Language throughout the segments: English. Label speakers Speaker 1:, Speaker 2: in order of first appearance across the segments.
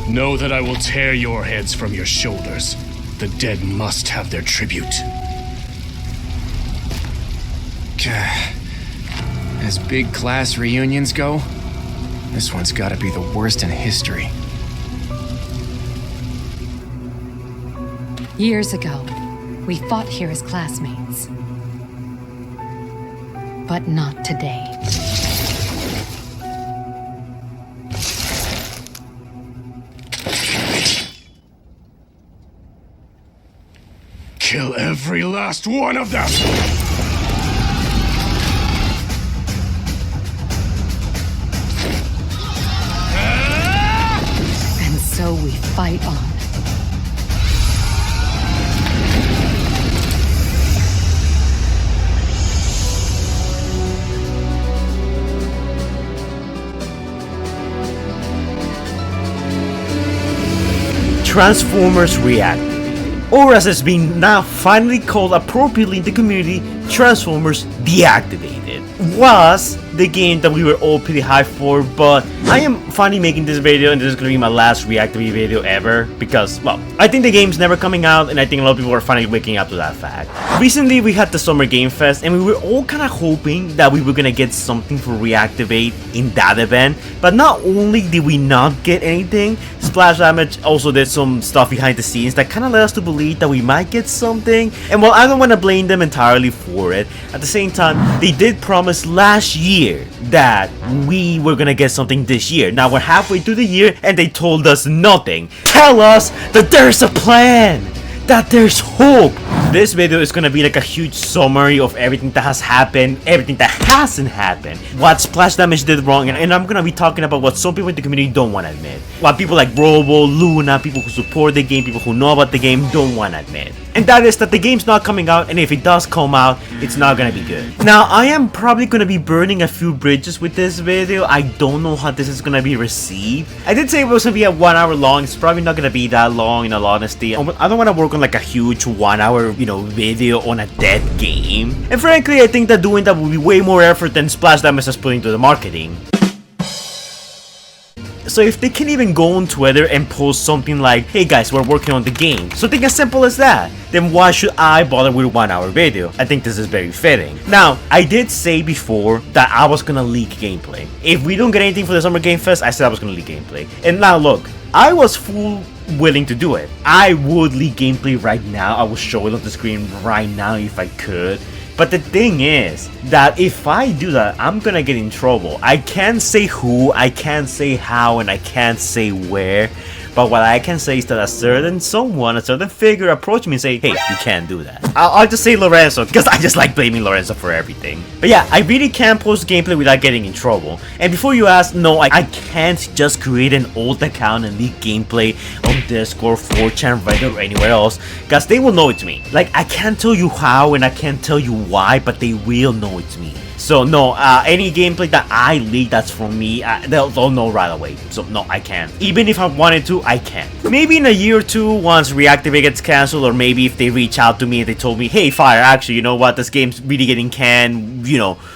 Speaker 1: Know that I will tear your heads from your shoulders. The dead must have their tribute.
Speaker 2: As big class reunions go, this one's gotta be the worst in history.
Speaker 3: Years ago, we fought here as classmates. But not today.
Speaker 1: Kill every last one of them!
Speaker 3: And so we fight on.
Speaker 4: Transformers Reactivate, or as it's been now finally called appropriately in the community, Transformers Deactivated, was the game that we were all pretty hyped for, but I am finally making this video, and this is going to be my last Reactivate video ever, because, well, I think the game's never coming out, and I think a lot of people are finally waking up to that fact. Recently, we had the Summer Game Fest, and we were all kind of hoping that we were going to get something for Reactivate in that event, but not only did we not get anything, Splash Damage also did some stuff behind the scenes that kind of led us to believe that we might get something, and while I don't want to blame them entirely for it, at the same time, they did promise last year that we were gonna get something this year. Now we're halfway through the year and they told us nothing. Tell us that there's a plan, that there's hope. This video is gonna be like a huge summary of everything that has happened, everything that hasn't happened, what Splash Damage did wrong, and I'm gonna be talking about what some people in the community don't want to admit. What people like Robo, Luna, people who support the game, people who know about the game don't want to admit. And that is that the game's not coming out, and if it does come out, it's not gonna be good. Now, I am probably gonna be burning a few bridges with this video. I don't know how this is gonna be received. I did say it was gonna be a 1 hour long. It's probably not gonna be that long, in all honesty. I don't wanna work on like a huge 1 hour, video on a dead game. And frankly, I think that doing that would be way more effort than Splash Damage is putting into the marketing. So if they can even go on Twitter and post something like, hey guys, we're working on the game, something as simple as that, then why should I bother with a 1 hour video? I think this is very fitting. Now, I did say before that I was gonna leak gameplay. If we don't get anything for the Summer Game Fest, I said I was gonna leak gameplay. And now look, I was willing to do it. I would leak gameplay right now. I will show it on the screen right now if I could. But the thing is that if I do that, I'm gonna get in trouble. I can't say who, I can't say how, and I can't say where. But what I can say is that a certain figure approached me and say, hey, you can't do that. I'll just say Lorenzo, because I just like blaming Lorenzo for everything. But yeah, I really can't post gameplay without getting in trouble. And before you ask, no, I can't just create an old account and leak gameplay on Discord, 4chan, Reddit, or anywhere else, because they will know it's me. Like, I can't tell you how and I can't tell you why, but they will know it's me. So no, any gameplay that I leak that's from me, they'll know right away. So no, I can't. Even if I wanted to, I can't. Maybe in a year or two, once Reactivate gets cancelled, or maybe if they reach out to me and they told me, hey Fire, actually, you know what, this game's really getting canned,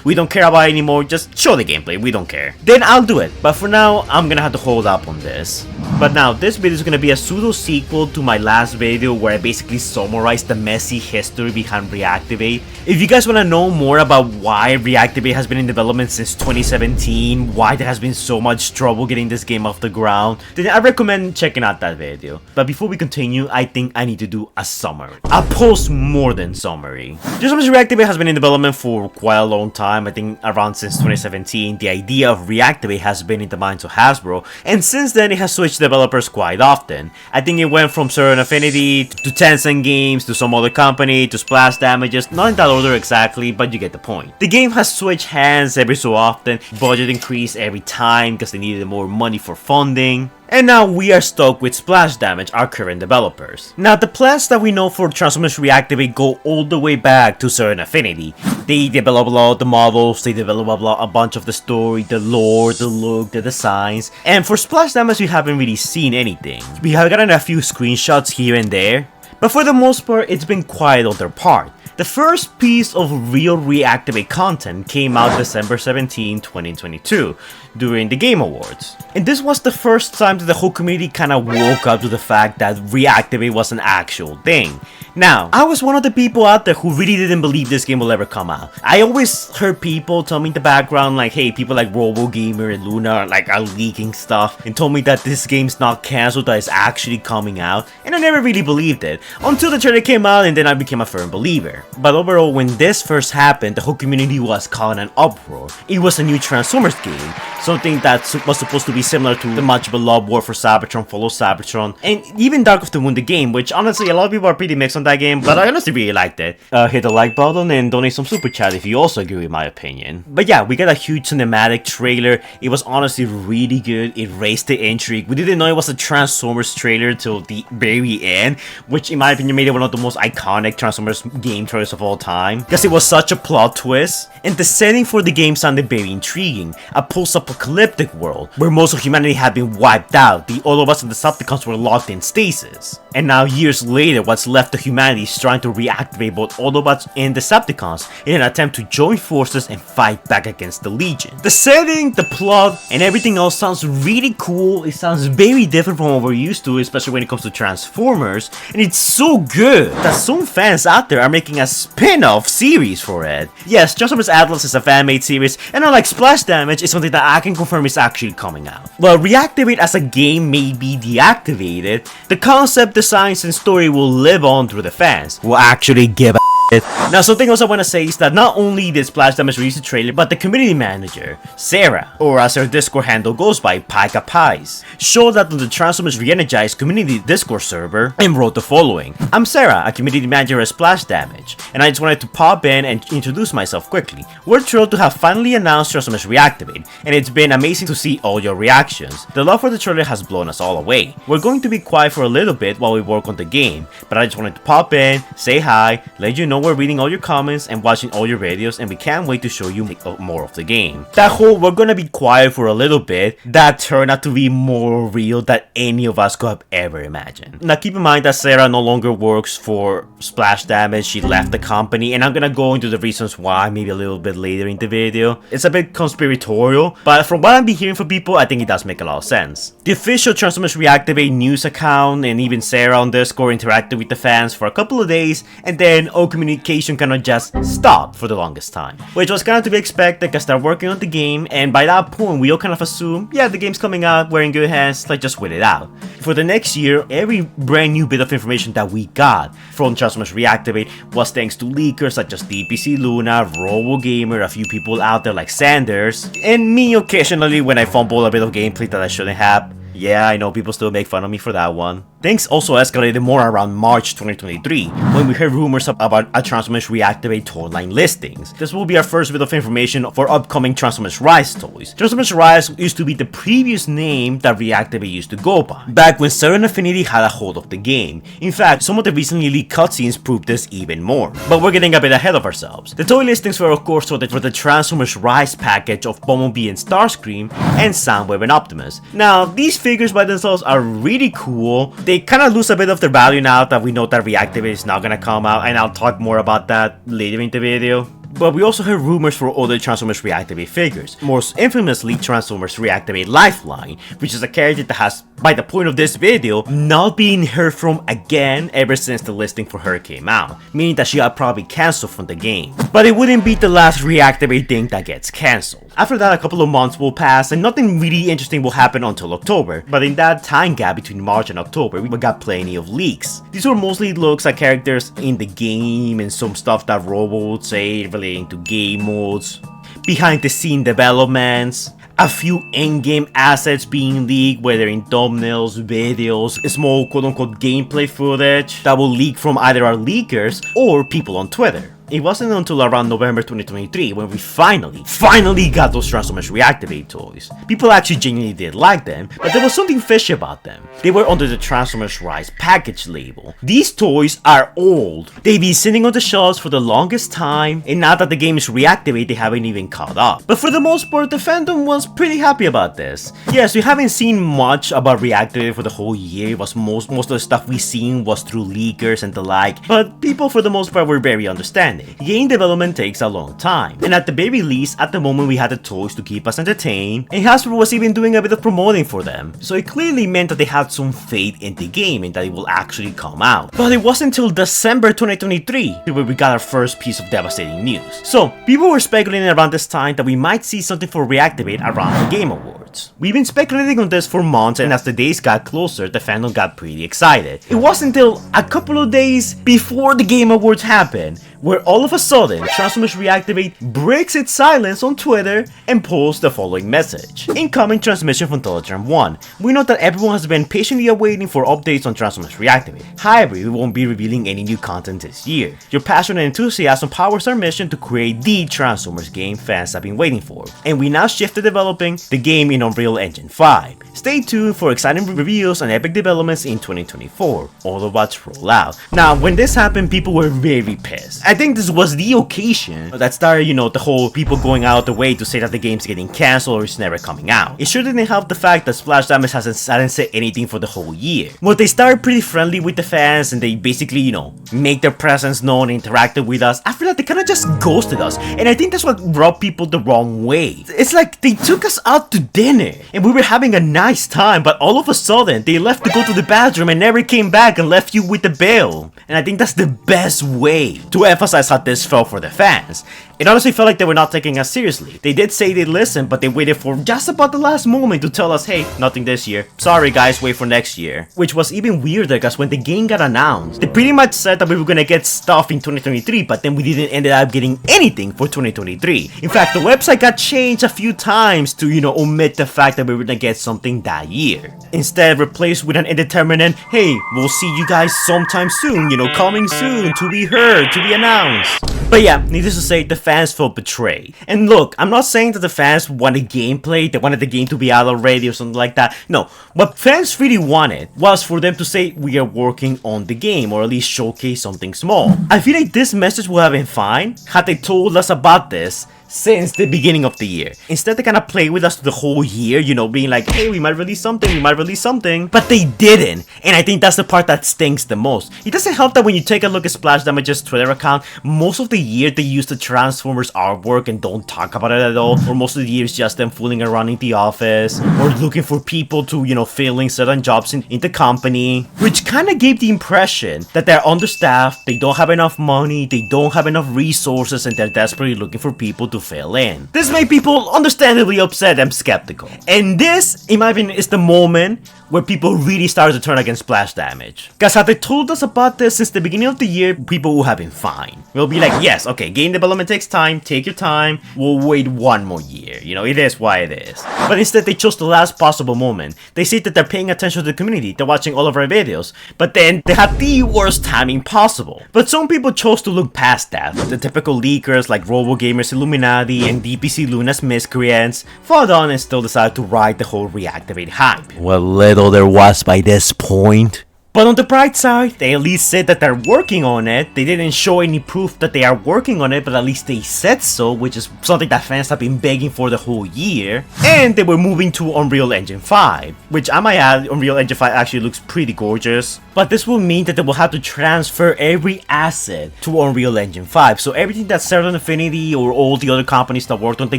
Speaker 4: we don't care about it anymore, just show the gameplay, we don't care. Then I'll do it. But for now, I'm gonna have to hold up on this. But now, this video is gonna be a pseudo sequel to my last video where I basically summarized the messy history behind Reactivate. If you guys wanna know more about why Reactivate has been in development since 2017, why there has been so much trouble getting this game off the ground, then I recommend checking out that video. But before we continue, I think I need to do a summary. A post-mortem summary. Transformers Reactivate has been in development for quite a long time, I think around since 2017. The idea of Reactivate has been in the minds of Hasbro, and since then it has switched developers quite often. I think it went from Certain Affinity to Tencent Games to some other company to Splash Damages, not in that order exactly, but you get the point. The game has switched hands every so often, budget increased every time because they needed more money for funding. And now we are stuck with Splash Damage, our current developers. Now the plans that we know for Transformers Reactivate go all the way back to Certain Affinity. They develop a lot of the models, they develop a bunch of the story, the lore, the look, the designs. And for Splash Damage we haven't really seen anything. We have gotten a few screenshots here and there, but for the most part it's been quiet on their part. The first piece of real Reactivate content came out December 17, 2022, during the Game Awards. And this was the first time that the whole community kind of woke up to the fact that Reactivate was an actual thing. Now, I was one of the people out there who really didn't believe this game will ever come out. I always heard people tell me in the background like, hey, people like RoboGamer and Luna are leaking stuff and told me that this game's not cancelled, that it's actually coming out, and I never really believed it until the trailer came out, and then I became a firm believer. But overall, when this first happened, the whole community was caught in an uproar. It was a new Transformers game, something that was supposed to be similar to the much beloved War for Cybertron, Follow Cybertron, and even Dark of the Moon the game, which honestly a lot of people are pretty mixed on that game, but I honestly really liked it. Hit the like button and donate some super chat if you also agree with my opinion. But yeah, we got a huge cinematic trailer. It was honestly really good. It raised the intrigue. We didn't know it was a Transformers trailer till the very end, which in my opinion made it one of the most iconic Transformers game trailers of all time, because it was such a plot twist. And the setting for the game sounded very intriguing. A post-apocalyptic world where most of humanity had been wiped out. The Autobots and the Decepticons were locked in stasis. And now years later, what's left of humanity is trying to reactivate both Autobots and Decepticons in an attempt to join forces and fight back against the Legion. The setting, the plot, and everything else sounds really cool. It sounds very different from what we're used to, especially when it comes to Transformers. And it's so good that some fans out there are making a spin-off series for it. Yes, Transformers Atlas is a fan-made series, and unlike Splash Damage, it's something that I can confirm is actually coming out. While Reactivate as a game may be deactivated, the concept, designs, and story will live on through the fans, who actually give a shit. Now, something else I want to say is that not only did Splash Damage release the trailer, but the community manager, Sarah, or as her Discord handle goes by, Pika Pies, showed up on the Transformers Re-Energized community Discord server and wrote the following. I'm Sarah, a community manager at Splash Damage, and I just wanted to pop in and introduce myself quickly. We're thrilled to have finally announced Transformers Reactivate, and it's been amazing to see all your reactions. The love for the trailer has blown us all away. We're going to be quiet for a little bit while we work on the game, but I just wanted to pop in, say hi, let you know we're reading all your comments and watching all your videos, and we can't wait to show you more of the game. That whole we're gonna be quiet for a little bit, that turned out to be more real than any of us could have ever imagined. Now keep in mind that Sarah no longer works for Splash Damage. She left the company, and I'm gonna go into the reasons why maybe a little bit later in the video. It's a bit conspiratorial, but from what I've been hearing from people, I think it does make a lot of sense. The official Transformers Reactivate news account and even Sarah on Discord interacted with the fans for a couple of days, and then all communication kind of just stopped for the longest time, which was kind of to be expected because they're working on the game, and by that point we all kind of assume, yeah, the game's coming out, we're in good hands, like just wait it out. For the next year, every brand new bit of information that we got from Transformers Reactivate was thanks to leakers such as DPC Luna, RoboGamer, a few people out there like Sanders, and me occasionally when I fumble a bit of gameplay that I shouldn't have. Yeah, I know people still make fun of me for that one. Things also escalated more around March 2023, when we heard rumors about a Transformers Reactivate toy line listings. This will be our first bit of information for upcoming Transformers Rise toys. Transformers Rise used to be the previous name that Reactivate used to go by, back when Certain Affinity had a hold of the game. In fact, some of the recently leaked cutscenes proved this even more. But we're getting a bit ahead of ourselves. The toy listings were of course sorted for the Transformers Rise package of Bumblebee and Starscream, and Soundwave and Optimus. Now, these figures by themselves are really cool. They kind of lose a bit of their value now that we know that Reactivate is not gonna come out, and I'll talk more about that later in the video. But we also heard rumors for other Transformers Reactivate figures, most infamously Transformers Reactivate Lifeline, which is a character that has, by the point of this video, not been heard from again ever since the listing for her came out, meaning that she got probably cancelled from the game. But it wouldn't be the last Reactivate thing that gets cancelled. After that, a couple of months will pass and nothing really interesting will happen until October, but in that time gap between March and October, we got plenty of leaks. These were mostly looks at characters in the game and some stuff that Robo would say relating to game modes, behind the scene developments, a few in-game assets being leaked, whether in thumbnails, videos, small quote-unquote gameplay footage that will leak from either our leakers or people on Twitter. It wasn't until around November 2023 when we finally got those Transformers Reactivate toys. People actually genuinely did like them, but there was something fishy about them. They were under the Transformers Rise package label. These toys are old. They've been sitting on the shelves for the longest time, and now that the game is Reactivate, they haven't even caught up. But for the most part, the fandom was pretty happy about this. Yes, we haven't seen much about Reactivate for the whole year. It was most of the stuff we seen was through leakers and the like, but people for the most part were very understanding. Game development takes a long time, and at the very least, at the moment we had the toys to keep us entertained, and Hasbro was even doing a bit of promoting for them, so it clearly meant that they had some faith in the game and that it will actually come out. But it wasn't until December 2023 where we got our first piece of devastating news. So people were speculating around this time that we might see something for Reactivate around the Game Awards. We've been speculating on this for months, and as the days got closer, the fandom got pretty excited. It wasn't until a couple of days before the Game Awards happened where all of a sudden Transformers Reactivate breaks its silence on Twitter and posts the following message. Incoming transmission from Telegram 1. We know that everyone has been patiently awaiting for updates on Transformers Reactivate. However, we won't be revealing any new content this year. Your passion and enthusiasm powers our mission to create the Transformers game fans have been waiting for, and we now shift to developing the game in Unreal Engine 5. Stay tuned for exciting reveals and epic developments in 2024. Autobots roll out. Now, when this happened, people were very pissed. I think this was the occasion that started, the whole people going out the way to say that the game's getting cancelled or it's never coming out. It sure didn't help the fact that Splash Damage hadn't said anything for the whole year. Well, they started pretty friendly with the fans and they basically, make their presence known and interacted with us. After that, they kind of just ghosted us, and I think that's what rubbed people the wrong way. It's like they took us out to dinner and we were having a nice time, but all of a sudden they left to go to the bathroom and never came back and left you with the bill. And I think that's the best way to emphasize how this felt for the fans. It honestly felt like they were not taking us seriously. They did say they listened, but they waited for just about the last moment to tell us, hey, nothing this year. Sorry guys, wait for next year. Which was even weirder because when the game got announced, they pretty much said that we were gonna get stuff in 2023, but then we didn't end up getting anything for 2023. In fact, the website got changed a few times to, omit the fact that we were gonna get something that year. Instead, replaced with an indeterminate, hey, we'll see you guys sometime soon, coming soon, to be heard, to be announced. But yeah, needless to say, the fans felt betrayed. And look, I'm not saying that the fans wanted gameplay, they wanted the game to be out already or something like that. No, what fans really wanted was for them to say we are working on the game, or at least showcase something small. I feel like this message would have been fine had they told us about this since the beginning of the year. Instead, they kind of play with us the whole year, being like, hey, we might release something, but they didn't. And I think that's the part that stings the most. It doesn't help that when you take a look at Splash Damage's Twitter account, most of the year they use the Transformers artwork and don't talk about it at all, or most of the year it's just them fooling around in the office, or looking for people to, filling certain jobs in the company, which kind of gave the impression that they're understaffed, they don't have enough money, they don't have enough resources, and they're desperately looking for people to fill in. This made people understandably upset and skeptical. And this, in my opinion, is the moment where people really started to turn against Splash Damage. Because had they told us about this since the beginning of the year, people would have been fine. We'll be like, yes, okay, game development takes time, take your time, we'll wait one more year, it is why it is. But instead, they chose the last possible moment. They say that they're paying attention to the community, they're watching all of our videos, but then they had the worst timing possible. But some people chose to look past that. The typical leakers like RoboGamers Illuminati and DPC Luna's miscreants fought on and still decided to ride the whole Reactivate hype. What little there was by this point. But on the bright side, they at least said that they're working on it. They didn't show any proof that they are working on it, but at least they said so, which is something that fans have been begging for the whole year. And they were moving to Unreal Engine 5, which I might add, Unreal Engine 5 actually looks pretty gorgeous. But this will mean that they will have to transfer every asset to Unreal Engine 5. So everything that Certain Affinity or all the other companies that worked on the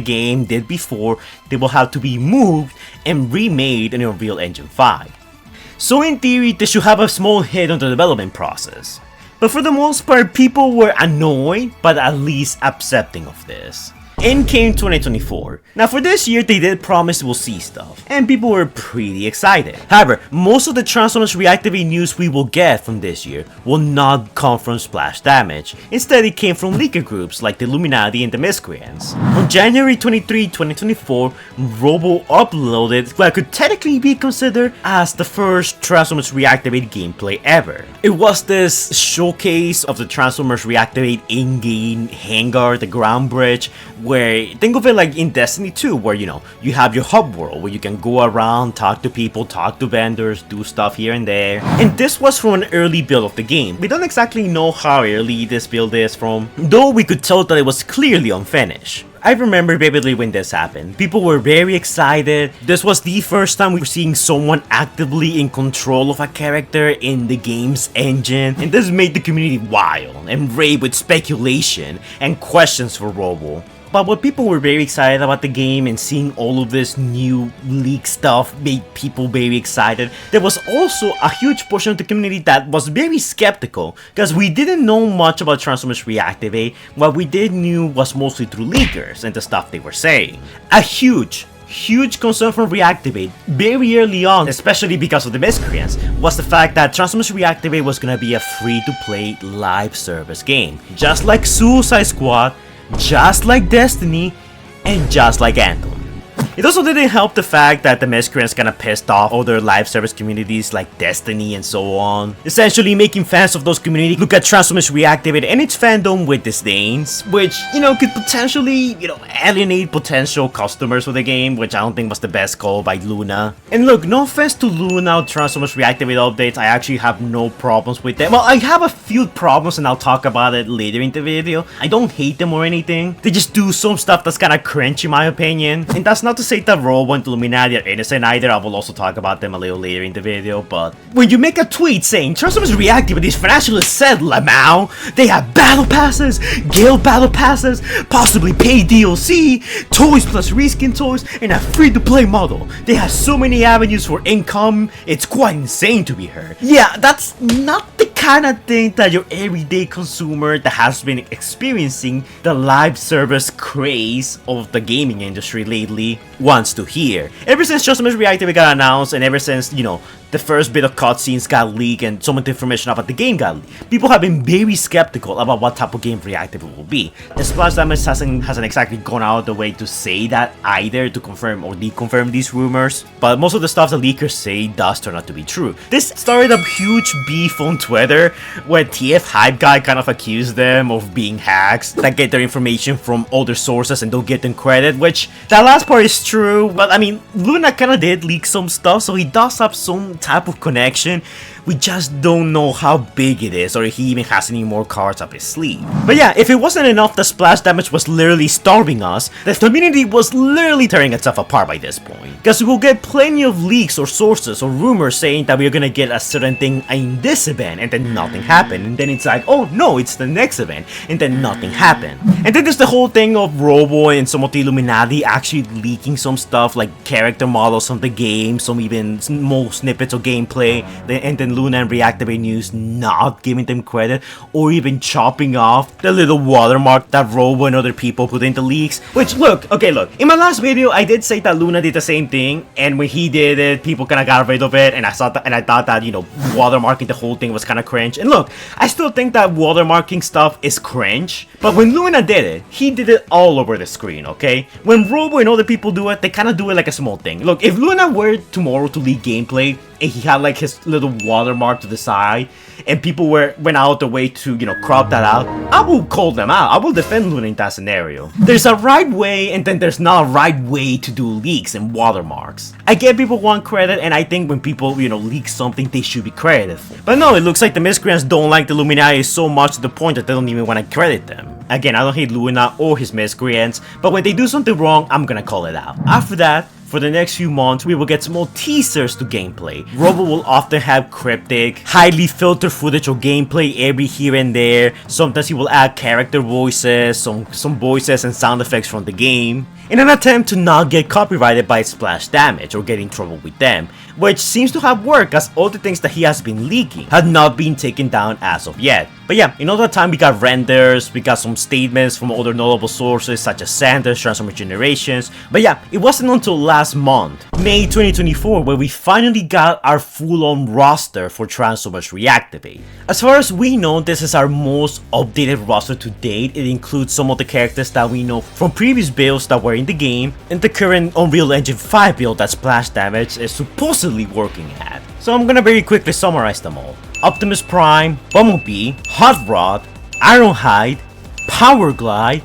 Speaker 4: game did before, they will have to be moved and remade in Unreal Engine 5. So in theory, this should have a small hit on the development process. But for the most part, people were annoyed, but at least accepting of this. In came 2024. Now for this year, they did promise we'll see stuff, and people were pretty excited. However, most of the Transformers Reactivate news we will get from this year will not come from Splash Damage. Instead, it came from leaker groups like the Illuminati and the Miscreants. On January 23, 2024, Robo uploaded what could technically be considered as the first Transformers Reactivate gameplay ever. It was this showcase of the Transformers Reactivate in-game hangar, the ground bridge, where think of it like in Destiny 2, where you have your hub world where you can go around, talk to people, talk to vendors, do stuff here and there. And this was from an early build of the game. We don't exactly know how early this build is from, though we could tell that it was clearly unfinished. I remember vividly when this happened. People were very excited. This was the first time we were seeing someone actively in control of a character in the game's engine, and this made the community wild and rave with speculation and questions for Robo. But what people were very excited about the game and seeing all of this new leak stuff made people very excited. There was also a huge portion of the community that was very skeptical because we didn't know much about Transformers Reactivate. What we did knew was mostly through leakers and the stuff they were saying. A huge concern from Reactivate very early on, especially because of the Miscreants, was the fact that Transformers Reactivate was gonna be a free-to-play live service game. Just like Suicide Squad, just like Destiny, and just like Anthem. It also didn't help the fact that the Miscreants kinda pissed off other live service communities like Destiny and so on, essentially making fans of those communities look at Transformers Reactivate and its fandom with disdains, which, could potentially, alienate potential customers for the game, which I don't think was the best call by Luna. And look, no offense to Luna Transformers Reactivate updates, I actually have no problems with them. Well, I have a few problems and I'll talk about it later in the video. I don't hate them or anything. They just do some stuff that's kinda cringe in my opinion, and that's not to say that Robo and Illuminati are innocent either. I will also talk about them a little later in the video, but when you make a tweet saying Transformers Reactivate is financially said Lamau, they have battle passes, guild battle passes, possibly paid DLC, toys plus reskin toys, and a free-to-play model. They have so many avenues for income, it's quite insane to be heard. Yeah, that's not the kind of thing that your everyday consumer that has been experiencing the live service craze of the gaming industry lately wants to hear. Ever since Transformers Reactivate got announced, and ever since, the first bit of cutscenes got leaked and some of the information about the game got leaked, people have been very skeptical about what type of game Reactivate will be. And Splash Damage hasn't exactly gone out of the way to say that either, to confirm or deconfirm these rumors, but most of the stuff the leakers say does turn out to be true. This started a huge beef on Twitter where TF Hype Guy kind of accused them of being hacks that get their information from other sources and don't get them credit, which that last part is true, but I mean, Luna kinda did leak some stuff, so he does have some type of connection. We just don't know how big it is or if he even has any more cards up his sleeve. But yeah, if it wasn't enough that Splash Damage was literally starving us, the community was literally tearing itself apart by this point. Because we'll get plenty of leaks or sources or rumors saying that we're gonna get a certain thing in this event and then nothing happened. And then it's like, oh no, it's the next event, and then nothing happened. And then there's the whole thing of Robo and some of the Illuminati actually leaking some stuff like character models from the game, some even small snippets of gameplay, and then Luna and Reactivate News not giving them credit or even chopping off the little watermark that Robo and other people put into leaks. Which, look, in my last video I did say that Luna did the same thing, and when he did it, people kinda got rid of it, and I thought that watermarking the whole thing was kinda cringe. And look, I still think that watermarking stuff is cringe, but when Luna did it, he did it all over the screen, okay? When Robo and other people do it, they kinda do it like a small thing. Look, if Luna were tomorrow to leak gameplay and he had like his little watermark to the side, and people went out the way to, crop that out, I will call them out. I will defend Luna in that scenario. There's a right way, and then there's not a right way to do leaks and watermarks. I get people want credit, and I think when people, leak something, they should be credited for. But no, it looks like the Miscreants don't like the Illuminati so much to the point that they don't even want to credit them. Again, I don't hate Luna or his Miscreants, but when they do something wrong, I'm gonna call it out. After that, for the next few months, we will get small teasers to gameplay. Robo will often have cryptic, highly filtered footage of gameplay every here and there. Sometimes he will add character voices, some voices and sound effects from the game. in an attempt to not get copyrighted by Splash Damage or get in trouble with them, which seems to have worked as all the things that he has been leaking had not been taken down as of yet. But yeah, in all that time we got renders, we got some statements from other notable sources such as Sanders, Transformers Generations, but yeah, it wasn't until last month, May 2024, where we finally got our full-on roster for Transformers Reactivate. As far as we know, this is our most updated roster to date. It includes some of the characters that we know from previous builds that were in the game, and the current Unreal Engine 5 build that Splash Damage is supposedly working at. So I'm gonna very quickly summarize them all. Optimus Prime, Bumblebee, Hot Rod, Ironhide, Power Glide,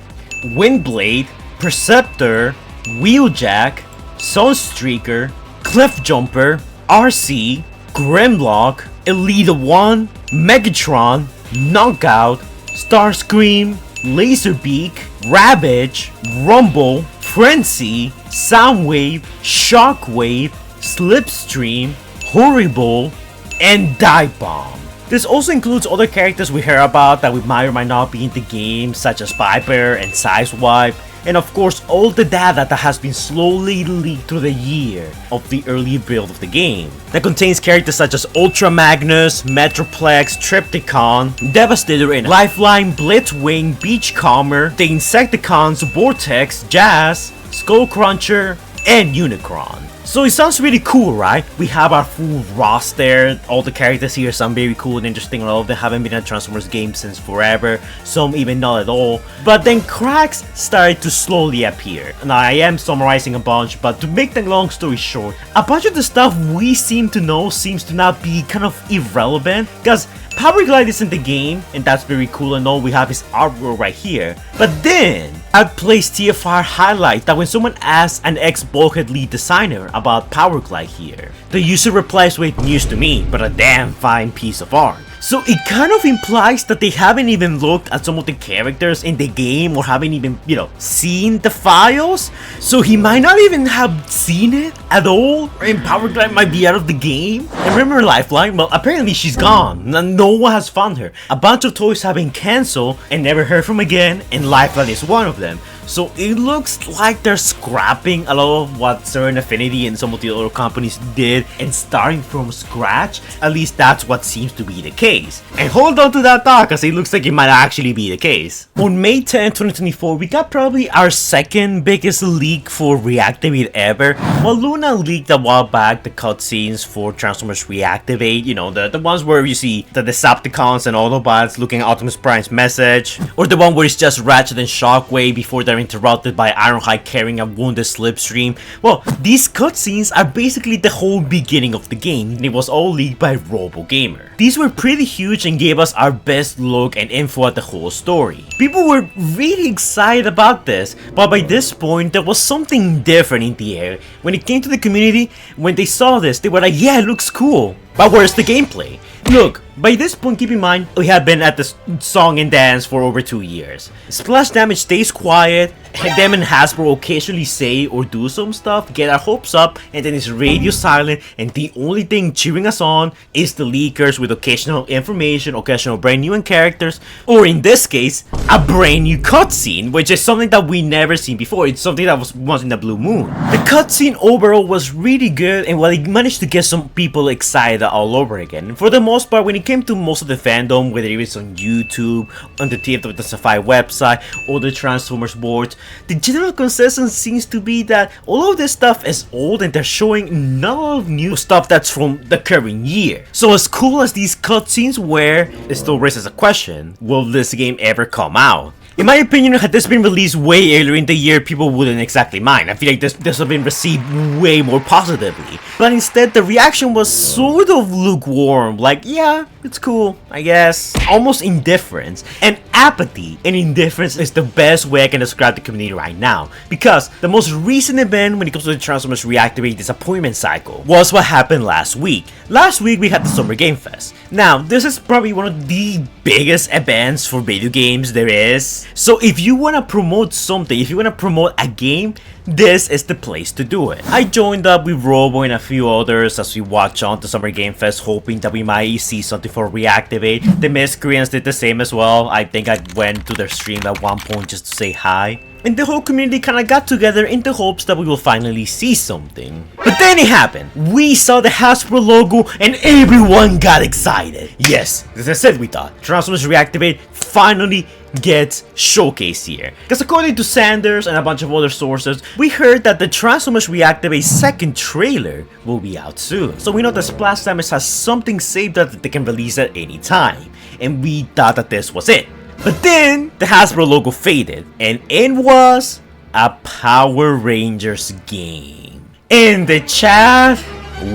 Speaker 4: Windblade, Perceptor, Wheeljack, Sunstreaker, Cliff Jumper, RC, Grimlock, Elite 1, Megatron, Knockout, Starscream, Laserbeak, Ravage, Rumble, Frenzy, Soundwave, Shockwave, Slipstream, Horrible, and Dive Bomb. This also includes other characters we heard about that we might or might not be in the game, such as Viper and Sizewipe, and of course all the data that has been slowly leaked through the year of the early build of the game, that contains characters such as Ultra Magnus, Metroplex, Tripticon, Devastator and Lifeline, Blitzwing, Beachcomber, the Insecticons, Vortex, Jazz, Skullcruncher, and Unicron. So it sounds really cool, right? We have our full roster, all the characters here sound very cool and interesting, a lot of them haven't been in a Transformers game since forever, some even not at all. But then cracks started to slowly appear. Now I am summarizing a bunch, but to make the long story short, a bunch of the stuff we seem to know seems to not be kind of irrelevant, because Power Glide is in the game, and that's very cool and all, we have his artwork right here. But then, I placed TFR highlight that when someone asks an ex-Bulkhead lead designer about Power Glide here, the user replies with news to me, but a damn fine piece of art. So it kind of implies that they haven't even looked at some of the characters in the game or haven't even, seen the files. So he might not even have seen it at all, and Power Glide might be out of the game. And remember Lifeline? Well, apparently she's gone. No one has found her. A bunch of toys have been cancelled and never heard from again, and Lifeline is one of them. So it looks like they're scrapping a lot of what Certain Affinity and some of the other companies did and starting from scratch. At least that's what seems to be the case. And hold on to that thought, because it looks like it might actually be the case. On May 10, 2024, we got probably our second biggest leak for Reactivate ever. While Luna leaked a while back the cutscenes for Transformers Reactivate, the ones where you see the Decepticons and Autobots looking at Optimus Prime's message, or the one where it's just Ratchet and Shockwave before they're interrupted by Ironhide carrying a wounded Slipstream. Well, these cutscenes are basically the whole beginning of the game, and it was all leaked by RoboGamer. These were pretty huge and gave us our best look and info at the whole story. People were really excited about this, but by this point there was something different in the air. When it came to the community, when they saw this, they were like, yeah, it looks cool, but where's the gameplay? Look, by this point, keep in mind, we have been at this song and dance for over 2 years. Splash Damage stays quiet, and them and Hasbro occasionally say or do some stuff, get our hopes up, and then it's radio silent, and the only thing cheering us on is the leakers with occasional information, occasional brand new characters, or in this case, a brand new cutscene, which is something that we never seen before. It's something that was once in the blue moon. The cutscene overall was really good, and while it managed to get some people excited all over again, for the most part, when it came to most of the fandom, whether it was on YouTube, on the TF.5 website, or the Transformers boards, the general consensus seems to be that all of this stuff is old and they're showing none of new stuff that's from the current year. So as cool as these cutscenes were, it still raises a question: will this game ever come out? In my opinion, had this been released way earlier in the year, people wouldn't exactly mind. I feel like this would have been received way more positively. But instead, the reaction was sort of lukewarm, like, yeah, it's cool, I guess. Almost indifference. And apathy and indifference is the best way I can describe the community right now. Because the most recent event when it comes to the Transformers Reactivate disappointment cycle was what happened last week. Last week, we had the Summer Game Fest. Now, this is probably one of the biggest events for video games there is. So if you want to promote something, if you want to promote a game, this is the place to do it. I joined up with Robo and a few others as we watched on to Summer Game Fest, hoping that we might see something for Reactivate. The Miscreants did the same as well. I think I went to their stream at one point just to say hi. And the whole community kinda got together in the hopes that we will finally see something. But then it happened. We saw the Hasbro logo and everyone got excited. Yes, as I said we thought. Transformers Reactivate finally gets showcased here. Because according to Sanders and a bunch of other sources, we heard that the Transformers Reactivate second trailer will be out soon. So we know that Splash Damage has something saved up that they can release at any time. And we thought that this was it. But then, the Hasbro logo faded, and it was a Power Rangers game. And the chat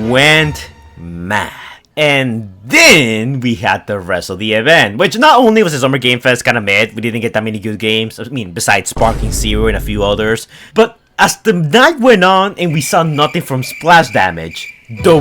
Speaker 4: went mad. And then we had the rest of the event, which not only was the Summer Game Fest kinda mad, we didn't get that many good games, I mean, besides Sparking Zero and a few others, but as the night went on and we saw nothing from Splash Damage, the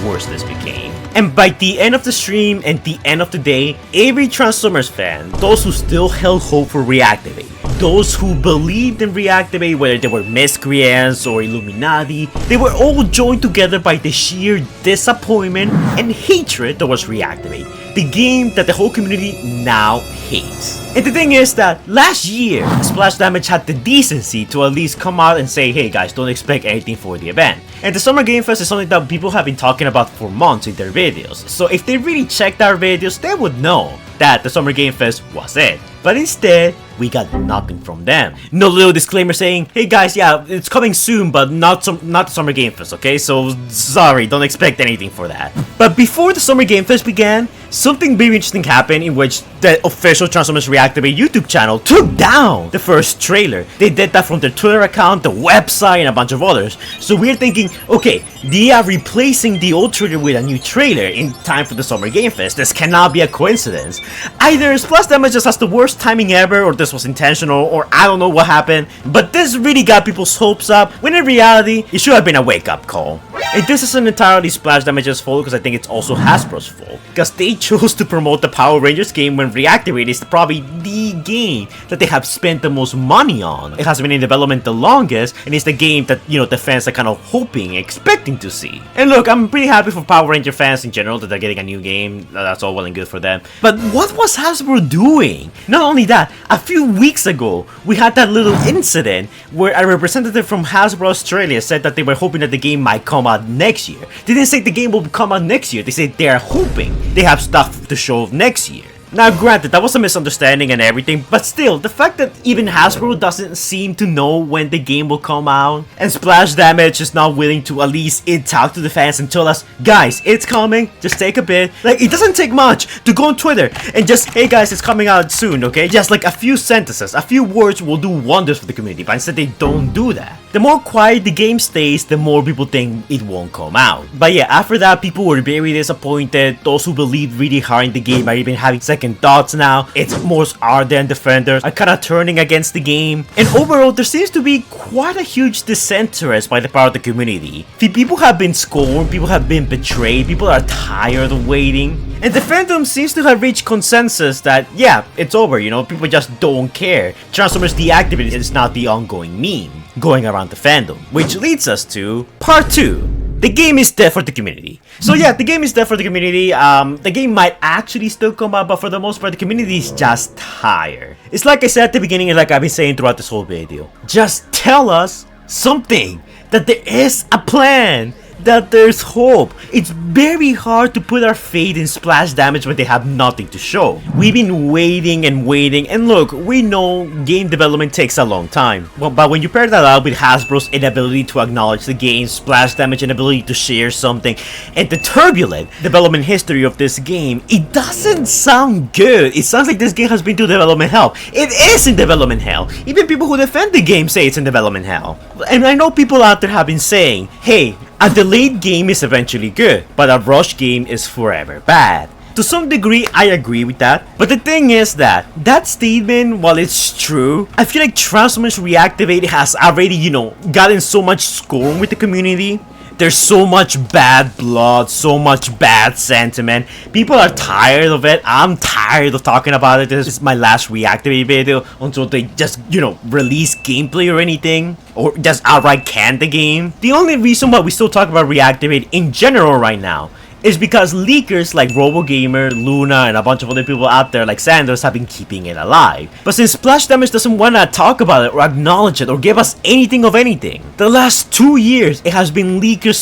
Speaker 4: worse this became. And by the end of the stream and the end of the day, every Transformers fan, those who still held hope for Reactivate, those who believed in Reactivate, whether they were Miscreants or Illuminati, they were all joined together by the sheer disappointment and hatred towards Reactivate, the game that the whole community now hates. And the thing is that last year, Splash Damage had the decency to at least come out and say, hey guys, don't expect anything for the event. And the Summer Game Fest is something that people have been talking about for months in their videos. So if they really checked our videos, they would know that the Summer Game Fest was it. But instead, we got nothing from them. No little disclaimer saying, hey guys, yeah, it's coming soon, but not the Summer Game Fest, okay? So sorry, don't expect anything for that. But before the Summer Game Fest began, something very interesting happened in which the official Transformers Reactivate YouTube channel took down the first trailer. They did that from their Twitter account, the website, and a bunch of others. So we're thinking, okay, they are replacing the old trailer with a new trailer in time for the Summer Game Fest. This cannot be a coincidence. Either Splash Damage just has the worst timing ever, or this was intentional, or I don't know what happened, but this really got people's hopes up, when in reality, it should have been a wake-up call. And this isn't entirely Splash Damage's fault, because I think it's also Hasbro's fault, because they chose to promote the Power Rangers game when Reactivate is probably the game that they have spent the most money on. It has been in development the longest, and it's the game that, you know, the fans are kind of hoping, expecting to see. And look, I'm pretty happy for Power Ranger fans in general that they're getting a new game. That's all well and good for them. But what was Hasbro doing? Not only that, a few weeks ago, we had that little incident where a representative from Hasbro Australia said that they were hoping that the game might come out next year. They didn't say the game will come out next year. They said they are hoping they have stuff to show next year. Now granted, that was a misunderstanding and everything, but still, the fact that even Hasbro doesn't seem to know when the game will come out, and Splash Damage is not willing to at least talk to the fans and tell us, guys, it's coming, just take a bit. Like, it doesn't take much to go on Twitter and just, hey guys, it's coming out soon, okay? Just like a few sentences, a few words will do wonders for the community, but instead they don't do that. The more quiet the game stays, the more people think it won't come out. But yeah, after that, people were very disappointed. Those who believed really hard in the game are even having second thoughts now. It's most ardent defenders are kinda turning against the game. And overall, there seems to be quite a huge disinterest by the part of the community. People have been scorned, people have been betrayed, people are tired of waiting. And the fandom seems to have reached consensus that, yeah, it's over, you know, people just don't care. Transformers Reactivate is not the ongoing meme going around the fandom. Which leads us to part 2. The game is dead for the community. So yeah, the game is dead for the community. The game might actually still come out, but for the most part, the community is just tired. It's like I said at the beginning and like I've been saying throughout this whole video. Just tell us something, that there is a plan, that there's hope. It's very hard to put our faith in Splash Damage when they have nothing to show. We've been waiting and waiting, and look, we know game development takes a long time. But when you pair that up with Hasbro's inability to acknowledge the game's Splash Damage inability to share something, and the turbulent development history of this game, it doesn't sound good. It sounds like this game has been to development hell. It is in development hell. Even people who defend the game say it's in development hell. And I know people out there have been saying, hey, a delayed game is eventually good, but a rushed game is forever bad. To some degree, I agree with that. But the thing is that statement, while it's true, I feel like Transformers Reactivate has already, you know, gotten so much scorn with the community There's so much bad blood, so much bad sentiment. People are tired of it. I'm tired of talking about it. This is my last Reactivate video until they just, release gameplay or anything. Or just outright can the game. The only reason why we still talk about Reactivate in general right now is because leakers like RoboGamer, Luna, and a bunch of other people out there like Sanders have been keeping it alive. But since Splash Damage doesn't want to talk about it or acknowledge it or give us anything of anything, the last 2 years it has been leakers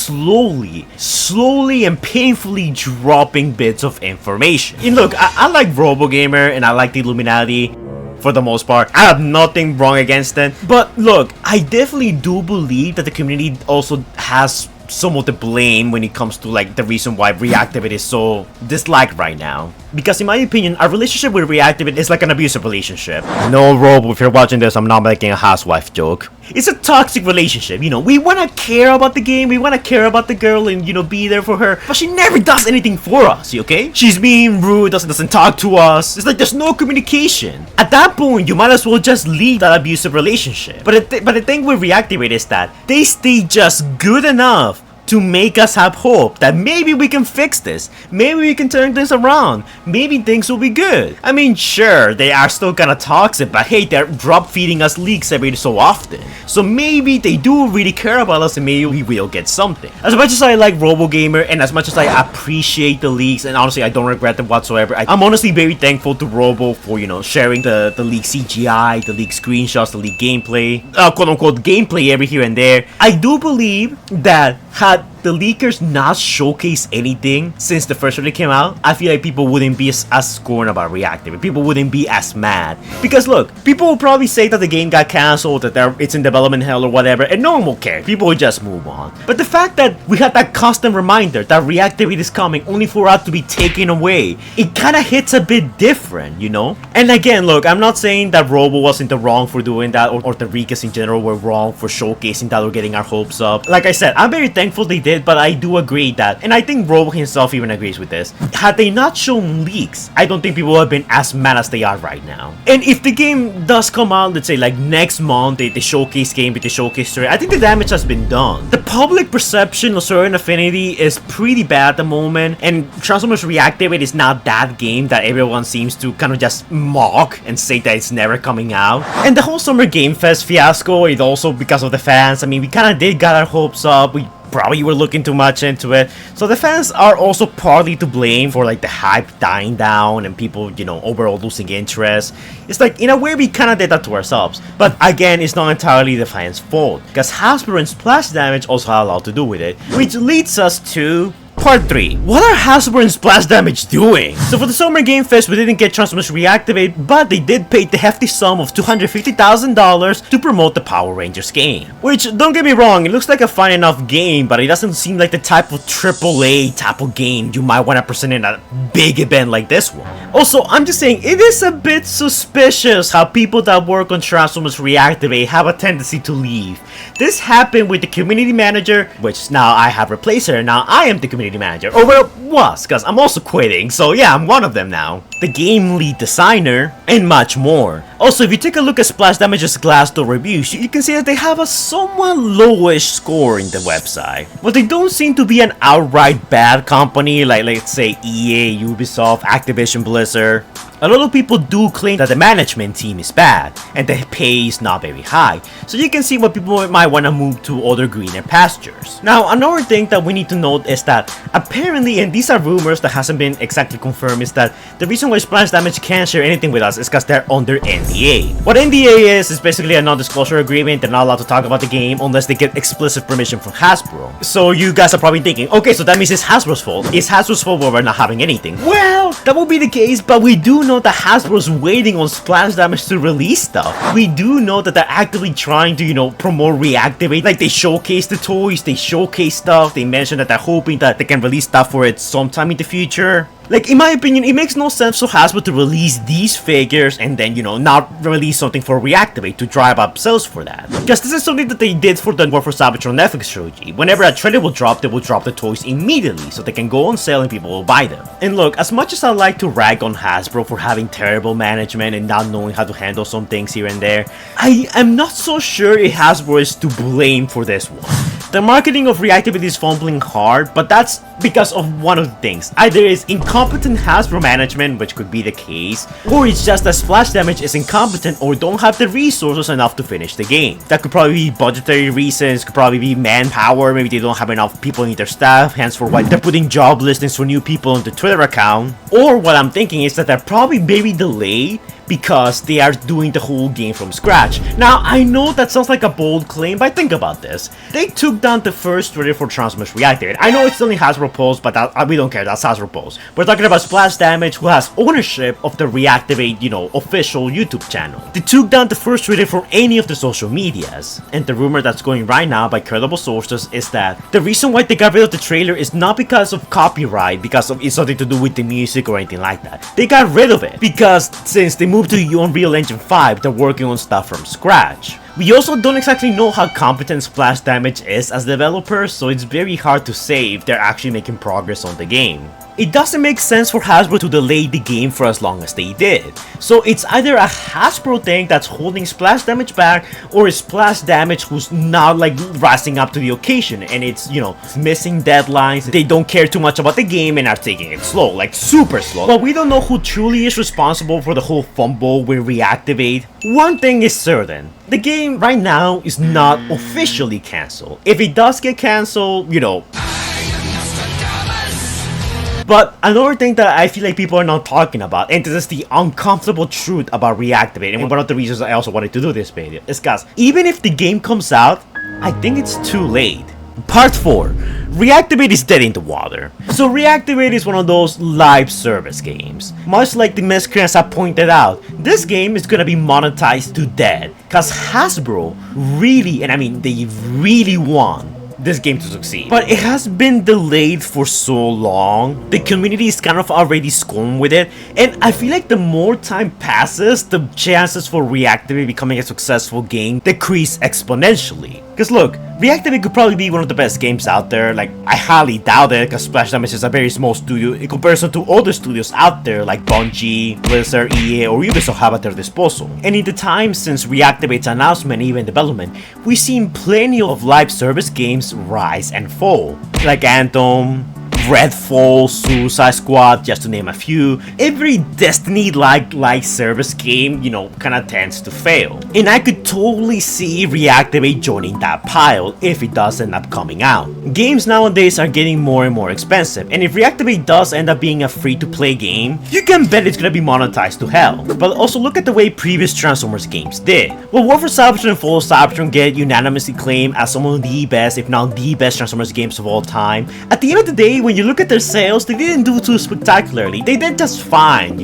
Speaker 4: slowly and painfully dropping bits of information. And look, I like RoboGamer and I like the Illuminati. For the most part, I have nothing wrong against it. But look, I definitely do believe that the community also has some of the blame when it comes to like the reason why Reactivate is so disliked right now. Because in my opinion, our relationship with Reactivate is like an abusive relationship. No, Robo, if you're watching this, I'm not making a housewife joke. It's a toxic relationship, we wanna care about the game, we wanna care about the girl and, be there for her, but she never does anything for us, okay? She's being rude, doesn't talk to us, it's like there's no communication. At that point, you might as well just leave that abusive relationship. But the thing with Reactivate is that they stay just good enough to make us have hope that maybe we can fix this, maybe we can turn this around, maybe things will be good. I mean, sure, they are still kinda toxic, but hey, they're drop feeding us leaks every so often. So maybe they do really care about us and maybe we will get something. As much as I like RoboGamer and as much as I appreciate the leaks, and honestly I don't regret them whatsoever, I'm honestly very thankful to Robo for, sharing the leak CGI, the leak screenshots, the leak gameplay, quote unquote gameplay every here and there. I do believe that had the leakers not showcase anything since the first release came out, I feel like people wouldn't be as scorned about Reactivate. People wouldn't be as mad. Because look, people will probably say that the game got cancelled, that it's in development hell or whatever, and no one will care. People will just move on. But the fact that we had that constant reminder that Reactivate is coming only for us to be taken away, it kinda hits a bit different, And again, look, I'm not saying that Robo wasn't the wrong for doing that, or the Rikas in general were wrong for showcasing that or getting our hopes up. Like I said, I'm very thankful they did, but I do agree that, and I think Robo himself even agrees with this, had they not shown leaks, I don't think people would have been as mad as they are right now. And if the game does come out, let's say like next month, they showcase gameplay, they showcase story, I think the damage has been done. The public perception of Certain Affinity is pretty bad at the moment, and Transformers Reactivate is not that game that everyone seems to kind of just mock and say that it's never coming out. And the whole Summer Game Fest fiasco is also because of the fans. I mean, we kind of did got our hopes up, we probably were looking too much into it, so the fans are also partly to blame for like the hype dying down and people, overall losing interest. It's like, in a way, we kind of did that to ourselves, but again, it's not entirely the fans' fault, because Hasbro and Splash Damage also had a lot to do with it, which leads us to Part 3. What are Hasbro and Splash Damage doing? So for the Summer Game Fest, we didn't get Transformers Reactivate, but they did pay the hefty sum of $250,000 to promote the Power Rangers game. Which, don't get me wrong, it looks like a fine enough game, but it doesn't seem like the type of AAA type of game you might want to present in a big event like this one. Also, I'm just saying, it is a bit suspicious how people that work on Transformers Reactivate have a tendency to leave. This happened with the community manager, which now I have replaced her, now I am the community manager, or well, was, because I'm also quitting, so yeah, I'm one of them now. The game lead designer, and much more. Also, if you take a look at Splash Damage's Glassdoor reviews, you can see that they have a somewhat lowish score in the website. But they don't seem to be an outright bad company like, let's say, EA, Ubisoft, Activision Blizzard. A lot of people do claim that the management team is bad, and the pay is not very high, so you can see why people might want to move to other greener pastures. Now, another thing that we need to note is that apparently, and these are rumors that hasn't been exactly confirmed, is that the reason why Splash Damage can't share anything with us is because they're under NDA. What NDA is basically a non-disclosure agreement. They're not allowed to talk about the game unless they get explicit permission from Hasbro. So you guys are probably thinking, okay, so that means it's Hasbro's fault. It's Hasbro's fault why we're not having anything. Well, that will be the case, but we do know that Hasbro's waiting on Splash Damage to release stuff. We do know that they're actively trying to, promote Reactivate. Like, they showcase the toys, they showcase stuff, they mention that they're hoping that they can release stuff for it sometime in the future. Like, in my opinion, it makes no sense for Hasbro to release these figures and then, not release something for Reactivate to drive up sales for that. Because this is something that they did for the War for Cybertron Netflix trilogy. Whenever a trailer will drop, they will drop the toys immediately so they can go on sale and people will buy them. And look, as much as I like to rag on Hasbro for having terrible management and not knowing how to handle some things here and there, I am not so sure if Hasbro is to blame for this one. The marketing of Reactivate is fumbling hard, but that's because of one of the things. Either it's incompetent Hasbro management, which could be the case, or it's just that Splash Damage is incompetent or don't have the resources enough to finish the game. That could probably be budgetary reasons, could probably be manpower, maybe they don't have enough people in their staff, hence for why they're putting job listings for new people on the Twitter account. Or what I'm thinking is that they're probably maybe delayed because they are doing the whole game from scratch. Now, I know that sounds like a bold claim, but think about this. They took down the first trailer for Transformers Reactivate. I know it's only Hasbro Pulse, but we don't care, that's Hasbro Pulse. We're talking about Splash Damage, who has ownership of the Reactivate, official YouTube channel. They took down the first trailer for any of the social medias. And the rumor that's going right now by credible sources is that the reason why they got rid of the trailer is not because of copyright, because of it's something to do with the music or anything like that. They got rid of it because since they moved to Unreal Engine 5, they're working on stuff from scratch. We also don't exactly know how competent Splash Damage is as developers, so it's very hard to say if they're actually making progress on the game. It doesn't make sense for Hasbro to delay the game for as long as they did. So it's either a Hasbro thing that's holding Splash Damage back, or it's Splash Damage who's not rising up to the occasion and it's, missing deadlines. They don't care too much about the game and are taking it slow, like super slow. But we don't know who truly is responsible for the whole fumble with Reactivate. One thing is certain. The game right now is not officially cancelled. If it does get cancelled, But another thing that I feel like people are not talking about, and this is the uncomfortable truth about Reactivate, and one of the reasons I also wanted to do this video, is guys, even if the game comes out, I think it's too late. Part 4. Reactivate is dead in the water. So Reactivate is one of those live service games. Much like the miscreants have pointed out, this game is gonna be monetized to death. Cause Hasbro really, and I mean they really want this game to succeed. But it has been delayed for so long, the community is kind of already scorned with it, and I feel like the more time passes, the chances for Reactivate becoming a successful game decrease exponentially. Because look, Reactivate could probably be one of the best games out there. Like, I highly doubt it, because Splash Damage is a very small studio in comparison to other studios out there like Bungie, Blizzard, EA, or Ubisoft have at their disposal. And in the time since Reactivate's announcement and even development, we've seen plenty of live service games rise and fall, like Anthem, Redfall, Suicide Squad, just to name a few. Every Destiny-like live service game, kinda tends to fail. And I could totally see Reactivate joining that pile if it does end up coming out. Games nowadays are getting more and more expensive, and if Reactivate does end up being a free-to-play game, you can bet it's gonna be monetized to hell. But also look at the way previous Transformers games did. Well, War for Cybertron and Fall of Cybertron get unanimously claimed as some of the best, if not the best Transformers games of all time. At the end of the day, when you look at their sales, they didn't do too spectacularly. They did just fine,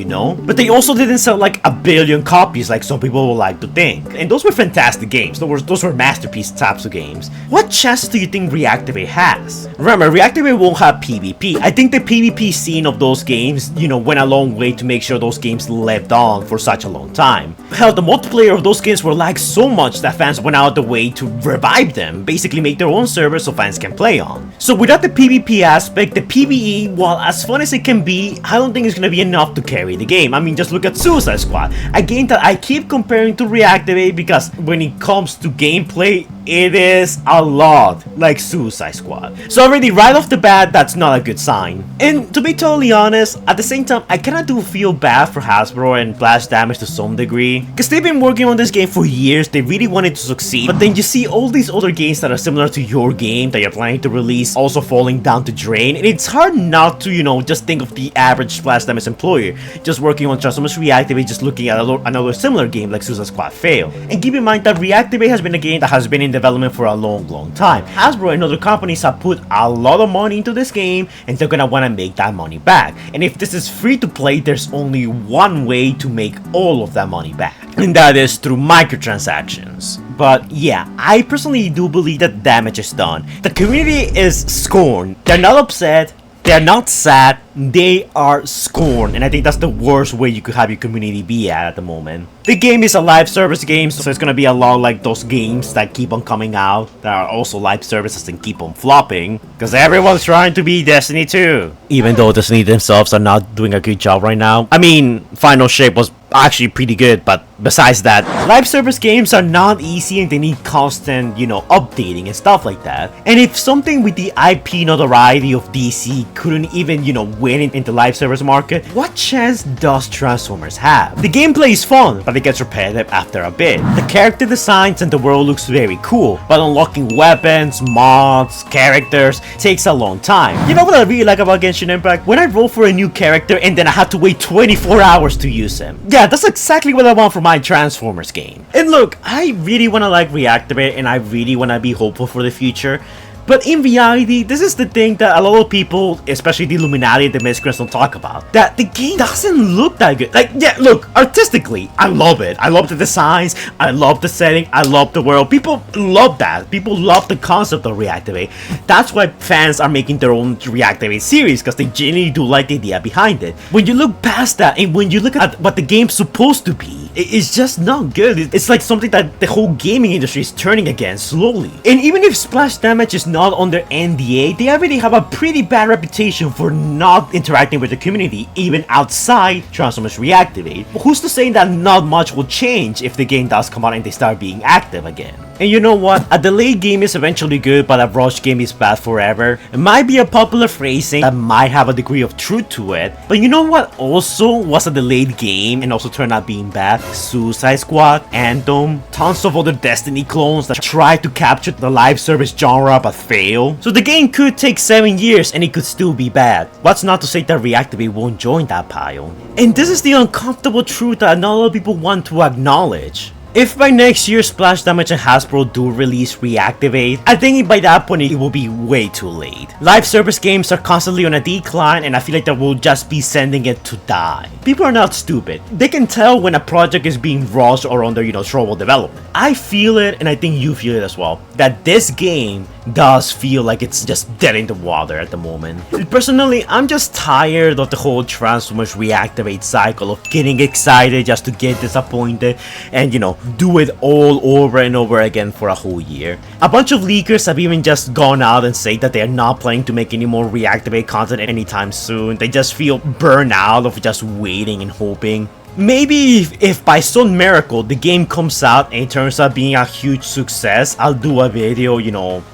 Speaker 4: But they also didn't sell like a billion copies like some people would like to think. And those were fantastic games. Those were masterpiece types of games. What chances do you think Reactivate has? Remember, Reactivate won't have PvP. I think the PvP scene of those games, went a long way to make sure those games lived on for such a long time. Hell, the multiplayer of those games were liked so much that fans went out of the way to revive them, basically make their own server so fans can play on. So without the PvP aspect, the PvE, while as fun as it can be, I don't think it's gonna be enough to carry the game. I mean, just look at Suicide Squad, a game that I keep comparing to Reactivate because when it comes to gameplay, it is a lot like Suicide Squad. So already right off the bat, that's not a good sign. And to be totally honest, at the same time, I kinda do feel bad for Hasbro and Splash Damage to some degree, because they've been working on this game for years, they really wanted to succeed, but then you see all these other games that are similar to your game that you're planning to release also falling down the drain, and it's hard not to, just think of the average Splash Damage employer just working on Transformers Reactivate, just looking at another similar game like Suicide Squad fail. And keep in mind that Reactivate has been a game that has been in development for a long time. Hasbro and other companies have put a lot of money into this game, and they're gonna wanna make that money back. And if this is free to play, there's only one way to make all of that money back, and that is through microtransactions. But yeah, I personally do believe that damage is done. The community is scorned. They're not upset, They're not sad, they are scorned, and I think that's the worst way you could have your community be at the moment. The game is a live service game, so it's gonna be a lot like those games that keep on coming out that are also live services and keep on flopping, because everyone's trying to be Destiny 2. Even though Destiny themselves are not doing a good job right now. I mean, Final Shape was actually pretty good, but besides that, live service games are not easy and they need constant, updating and stuff like that. And if something with the IP notoriety of DC couldn't even, win in the live service market, what chance does Transformers have? The gameplay is fun, but it gets repetitive after a bit. The character designs and the world looks very cool, but unlocking weapons, mods, characters takes a long time. You know what I really like about Genshin Impact? When I roll for a new character and then I have to wait 24 hours to use him. Yeah, that's exactly what I want from my Transformers game. And look, I really want to Reactivate and I really want to be hopeful for the future. But in reality, this is the thing that a lot of people, especially the Illuminati and the Miscreants, don't talk about. That the game doesn't look that good. Yeah, look, artistically, I love it. I love the designs, I love the setting, I love the world. People love that. People love the concept of Reactivate. That's why fans are making their own Reactivate series, because they genuinely do like the idea behind it. When you look past that, and when you look at what the game's supposed to be, it's just not good. It's like something that the whole gaming industry is turning against slowly. And even if Splash Damage is not under NDA, they already have a pretty bad reputation for not interacting with the community, even outside Transformers Reactivate. But who's to say that not much will change if the game does come out and they start being active again? And you know what? A delayed game is eventually good, but a rushed game is bad forever. It might be a popular phrasing that might have a degree of truth to it, but you know what also was a delayed game and also turned out being bad? Suicide Squad, Anthem, tons of other Destiny clones that tried to capture the live service genre but fail. So the game could take 7 years and it could still be bad. What's not to say that Reactivate won't join that pile? And this is the uncomfortable truth that not a lot of people want to acknowledge. If by next year Splash Damage and Hasbro do release Reactivate, I think by that point it will be way too late. Live service games are constantly on a decline and I feel like that will just be sending it to die. People are not stupid. They can tell when a project is being rushed or under, trouble development. I feel it, and I think you feel it as well, that this game does feel like it's just dead in the water at the moment. Personally, I'm just tired of the whole Transformers Reactivate cycle of getting excited just to get disappointed and, do it all over and over again for a whole year. A bunch of leakers have even just gone out and said that they are not planning to make any more Reactivate content anytime soon. They just feel burned out of just waiting and hoping. Maybe if by some miracle the game comes out and it turns out being a huge success, I'll do a video,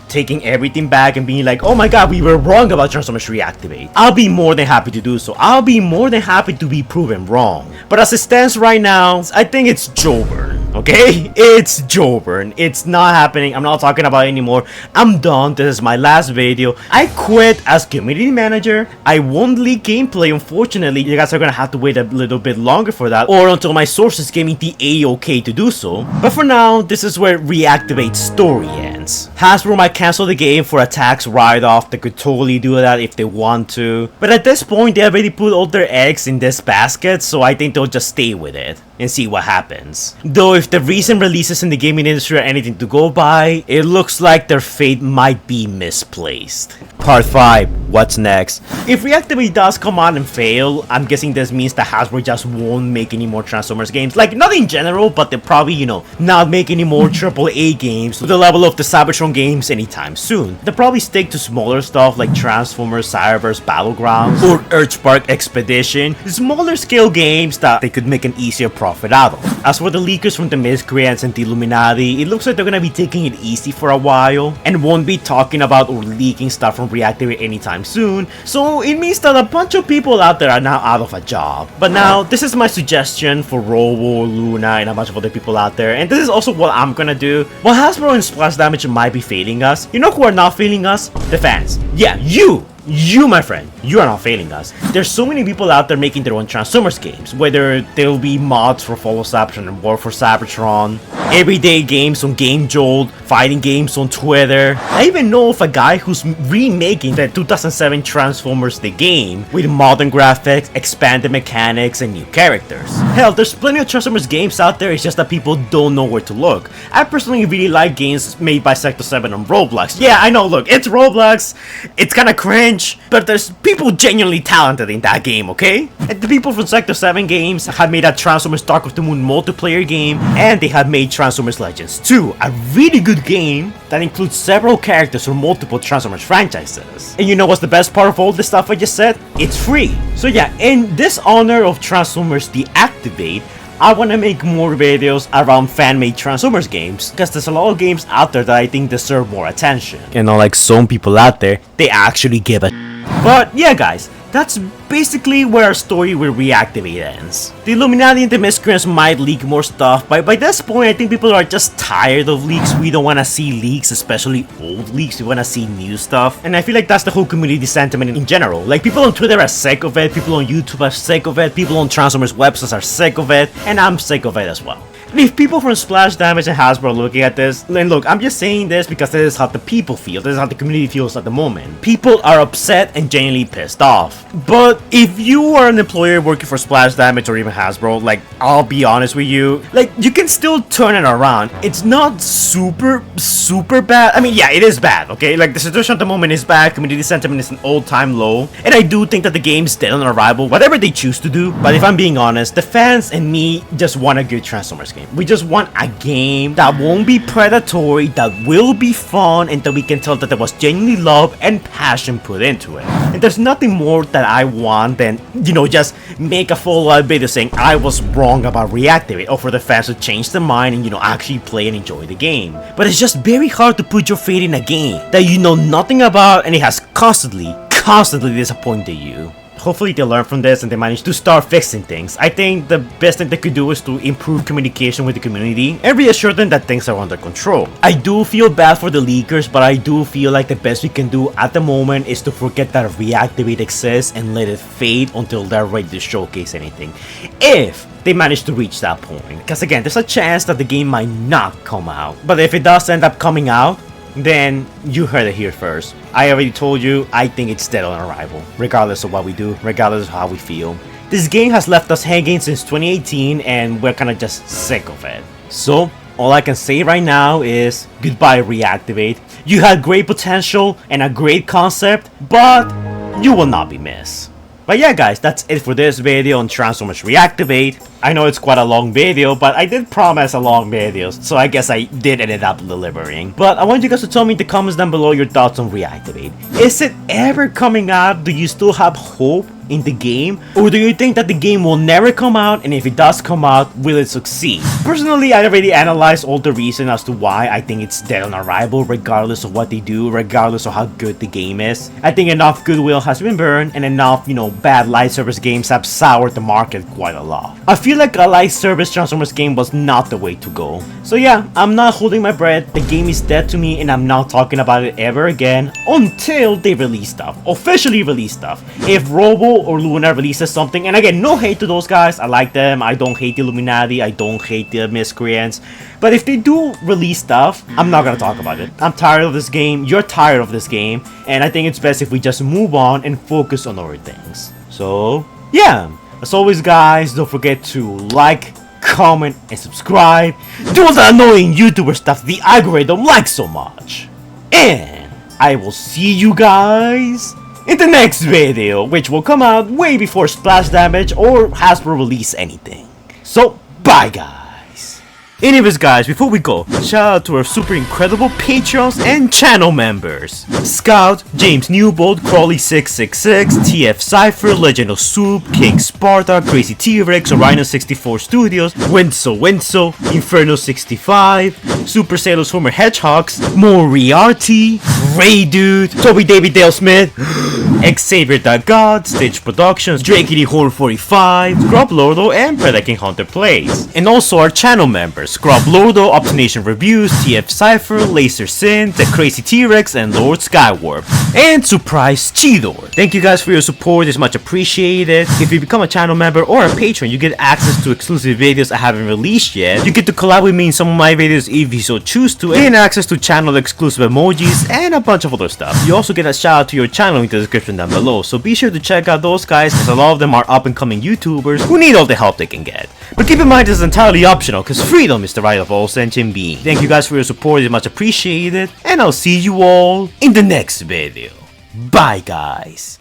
Speaker 4: taking everything back and being like, oh my god, we were wrong about Transformers Reactivate. I'll be more than happy to do so. I'll be more than happy to be proven wrong. But as it stands right now, I think it's Joburn. Okay? It's Joburn. It's not happening. I'm not talking about it anymore. I'm done. This is my last video. I quit as community manager. I won't leak gameplay, unfortunately. You guys are gonna have to wait a little bit longer for that, or until my sources give me the A-OK to do so. But for now, this is where Reactivate's story ends. Hasbro might cancel the game for a tax write-off. They could totally do that if they want to. But at this point, they already put all their eggs in this basket, so I think they'll just stay with it and see what happens. Though if the recent releases in the gaming industry are anything to go by, it looks like their fate might be misplaced. Part 5. What's next? If Reactivate does come out and fail, I'm guessing this means that Hasbro just won't make any more Transformers games. Like, not in general, but they'll probably, not make any more AAA games to the level of the Cybertron games anytime soon. They'll probably stick to smaller stuff like Transformers Cyberverse Battlegrounds or Earthspark Expedition, smaller scale games that they could make an easier profit out of. As for the leakers from the Miscreants and the Illuminati, it looks like they're gonna be taking it easy for a while and won't be talking about or leaking stuff from Reactivate anytime soon, so it means that a bunch of people out there are now out of a job. But now, this is my suggestion for Robo, Luna, and a bunch of other people out there, and this is also what I'm gonna do. While Hasbro and Splash Damage might be failing us, you know who are not failing us? The fans. Yeah, you, my friend, you are not failing us. There's so many people out there making their own Transformers games, whether there'll be mods for Follow Cybertron and War for Cybertron, everyday games on Game Jolt, fighting games on Twitter. I even know of a guy who's remaking the 2007 Transformers the game with modern graphics, expanded mechanics, and new characters. Hell, there's plenty of Transformers games out there, it's just that people don't know where to look. I personally really like games made by Sector 7 on Roblox. Yeah, I know, look, it's Roblox, it's kinda cringe, but there's people genuinely talented in that game, okay? And the people from Sector 7 games have made a Transformers Dark of the Moon multiplayer game, and they have made Transformers Legends 2, a really good game that includes several characters from multiple Transformers franchises. And you know what's the best part of all this stuff I just said? It's free. So yeah, in this honor of Transformers Reactivate, I want to make more videos around fan-made Transformers games, because there's a lot of games out there that I think deserve more attention. You know, like some people out there, they actually give a But yeah guys, that's basically where our story with Reactivate ends. The Illuminati and the Miscreants might leak more stuff, but by this point I think people are just tired of leaks. We don't want to see leaks, especially old leaks. We want to see new stuff. And I feel like that's the whole community sentiment in general. Like, people on Twitter are sick of it, people on YouTube are sick of it, people on Transformers websites are sick of it, and I'm sick of it as well. And if people from Splash Damage and Hasbro are looking at this, then look, I'm just saying this because this is how the people feel, this is how the community feels at the moment. People are upset and genuinely pissed off. But if you are an employer working for Splash Damage or even Hasbro, like, I'll be honest with you, like, you can still turn it around. It's not super bad. I mean, yeah, it is bad, okay? Like, the situation at the moment is bad, community sentiment is an all-time low, and I do think that the game's dead on arrival, whatever they choose to do. But if I'm being honest, the fans and me just want a good Transformers game. We just want a game that won't be predatory, that will be fun, and that we can tell that there was genuinely love and passion put into it. And there's nothing more that I want than, you know, just make a follow-up video saying I was wrong about Reactivate, or for the fans to change their mind and, you know, actually play and enjoy the game. But it's just very hard to put your faith in a game that you know nothing about and it has constantly disappointed you. Hopefully they learn from this and they manage to start fixing things. I think the best thing they could do is to improve communication with the community and reassure them that things are under control. I do feel bad for the leakers, but I do feel like the best we can do at the moment is to forget that Reactivate exists and let it fade until they're ready to showcase anything. If they manage to reach that point. Because again, there's a chance that the game might not come out. But if it does end up coming out, then you heard it here first. I already told you, I think it's dead on arrival, regardless of what we do, regardless of how we feel. This game has left us hanging since 2018 and we're kinda just sick of it. So, all I can say right now is, goodbye Reactivate. You had great potential and a great concept, but you will not be missed. But yeah guys, that's it for this video on Transformers Reactivate. I know it's quite a long video, but I did promise a long video, so I guess I did end up delivering. But I want you guys to tell me in the comments down below your thoughts on Reactivate. Is it ever coming out? Do you still have hope in the game? Or do you think that the game will never come out, and if it does come out, will it succeed? Personally, I already analyzed all the reasons as to why I think it's dead on arrival, regardless of what they do, regardless of how good the game is. I think enough goodwill has been burned, and enough, you know, bad live service games have soured the market quite a lot. I feel like a live service Transformers game was not the way to go. So yeah, I'm not holding my breath, the game is dead to me, and I'm not talking about it ever again until they release stuff, officially release stuff. If Robo or Luna releases something, and again, no hate to those guys, I like them, I don't hate the Illuminati, I don't hate the Miscreants, but if they do release stuff, I'm not gonna talk about it. I'm tired of this game, you're tired of this game, and I think it's best if we just move on and focus on other things. So yeah, as always guys, don't forget to like, comment, and subscribe. Do all the annoying YouTuber stuff the algorithm likes so much. And I will see you guys in the next video, which will come out way before Splash Damage or Hasbro release anything. So, bye guys. Anyways guys, before we go, shout out to our super incredible Patreons and channel members. Scout, James Newbold, Crawley666, TF Cypher, Legend of Soup, King Sparta, Crazy T-Rex, Orion64 Studios, Winso, Inferno65, Super Sailors Homer Hedgehogs, Moriarty, Ray Dude, Toby David Dale Smith, Xavier.God, Stage Productions, Drakey Horror 45, Scrub Lordo, and Predaking Hunter Plays. And also our channel members, Scrub Lordo, Obstination Reviews, TF Cypher, Laser Sin, The Crazy T-Rex, and Lord Skywarp. And Surprise Chidor. Thank you guys for your support, it's much appreciated. If you become a channel member or a patron, you get access to exclusive videos I haven't released yet. You get to collab with me in some of my videos if you so choose to, and access to channel exclusive emojis and a bunch of other stuff. You also get a shout out to your channel in the description down below, so be sure to check out those guys as a lot of them are up and coming YouTubers who need all the help they can get. But keep in mind this is entirely optional because freedom is the right of all sentient beings. Thank you guys for your support, it's much appreciated, and I'll see you all in the next video. Bye guys.